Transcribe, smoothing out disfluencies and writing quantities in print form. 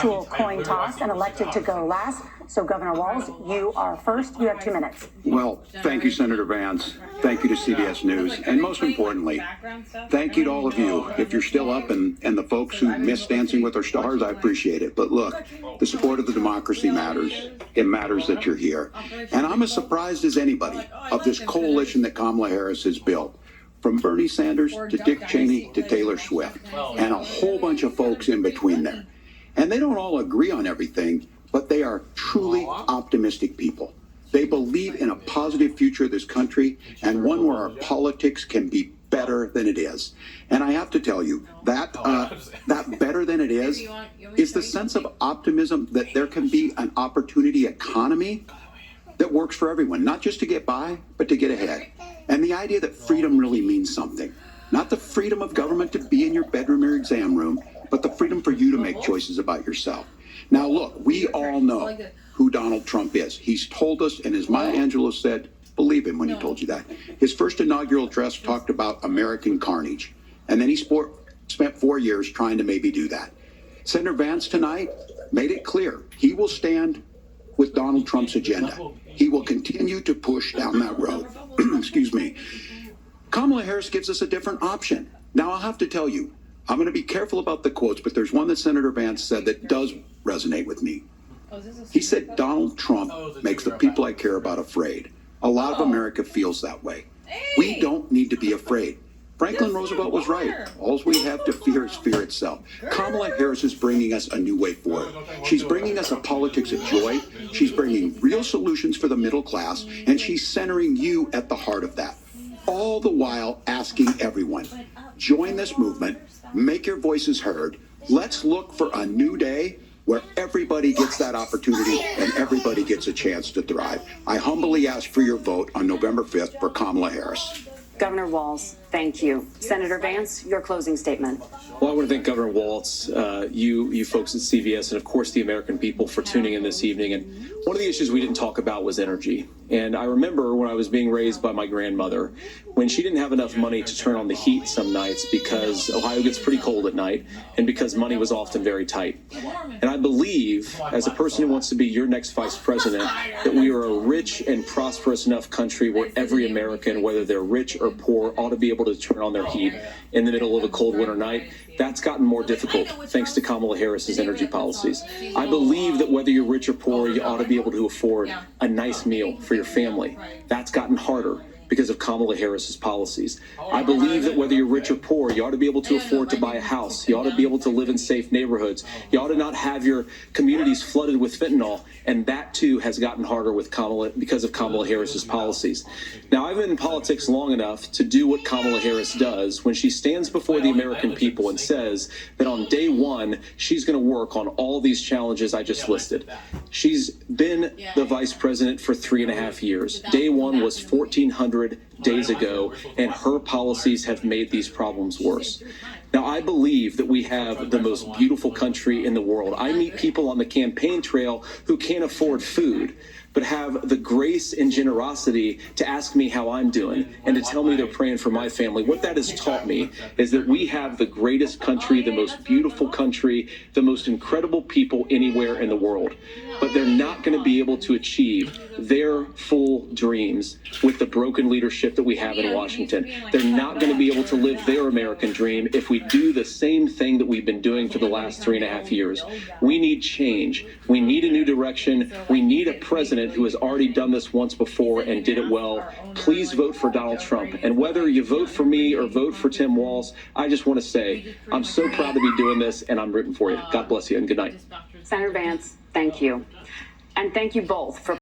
actual coin toss and elected to go last. So, Governor Walz, you are first. You have 2 minutes. Well, thank you, Senator Vance. Thank you to CBS News. And most importantly, thank you to all of you. If you're still up and the folks who miss Dancing with Our Stars, I appreciate it. But look, the support of the democracy matters. It matters that you're here. And I'm as surprised as anybody of this coalition that Kamala Harris has built. From Bernie Sanders to Dick Cheney to Taylor Swift, and a whole bunch of folks in between there. And they don't all agree on everything, but they are truly optimistic people. They believe in a positive future of this country and one where our politics can be better than it is. And I have to tell you, that better than it is the sense of optimism that there can be an opportunity economy that works for everyone, not just to get by, but to get ahead. And the idea that freedom really means something. Not the freedom of government to be in your bedroom or exam room, but the freedom for you to make choices about yourself. Now, look, we all know who Donald Trump is. He's told us, and as Maya Angelou said, believe him when he told you that. His first inaugural address talked about American carnage. And then he spent 4 years trying to maybe do that. Senator Vance tonight made it clear he will stand with Donald Trump's agenda. He will continue to push down that road. Excuse me. Kamala Harris gives us a different option. Now, I'll have to tell you, I'm going to be careful about the quotes, but there's one that Senator Vance said that does resonate with me. He said Donald Trump makes the people I care about afraid. A lot of America feels that way. We don't need to be afraid. Franklin Roosevelt was right. All we have to fear is fear itself. Kamala Harris is bringing us a new way forward. She's bringing us a politics of joy. She's bringing real solutions for the middle class, and she's centering you at the heart of that. All the while asking everyone, join this movement, make your voices heard. Let's look for a new day where everybody gets that opportunity and everybody gets a chance to thrive. I humbly ask for your vote on November 5th for Kamala Harris. Governor Walz, thank you. Senator Vance, your closing statement. Well, I want to thank Governor Walz, you folks at CBS, and of course the American people for tuning in this evening. And one of the issues we didn't talk about was energy. And I remember when I was being raised by my grandmother, when she didn't have enough money to turn on the heat some nights because Ohio gets pretty cold at night and because money was often very tight. And I believe, as a person who wants to be your next vice president, that we are a rich and prosperous enough country where every American, whether they're rich or poor, ought to be able to turn on their heat in the middle of a cold winter night. That's gotten more difficult thanks to Kamala Harris's energy policies. I believe that whether you're rich or poor, you ought to be able to afford a nice meal for your family. That's gotten harder because of Kamala Harris's policies. I believe that whether you're rich or poor, you ought to be able to afford to buy a house. You ought to be able to live in safe neighborhoods. You ought to not have your communities flooded with fentanyl. And that, too, has gotten harder with because of Kamala Harris's policies. Now, I've been in politics long enough to do what Kamala Harris does when she stands before the American people and says that on day one, she's going to work on all these challenges I just listed. She's been the vice president for 3.5 years. Day one was 1,400 days ago, and her policies have made these problems worse. Now, I believe that we have the most beautiful country in the world. I meet people on the campaign trail who can't afford food, but have the grace and generosity to ask me how I'm doing and to tell me they're praying for my family. What that has taught me is that we have the greatest country, the most beautiful country, the most incredible people anywhere in the world. But they're not going to be able to achieve their full dreams with the broken leadership that we have in Washington. They're not going to be able to live their American dream if we do the same thing that we've been doing for the last 3.5 years. We need change. We need a new direction. We need a president who has already done this once before and did it well. Please vote for Donald Trump. And whether you vote for me or vote for Tim Walz, I just want to say I'm so proud to be doing this, and I'm rooting for you. God bless you, and good night. Senator Vance, thank you. And thank you both for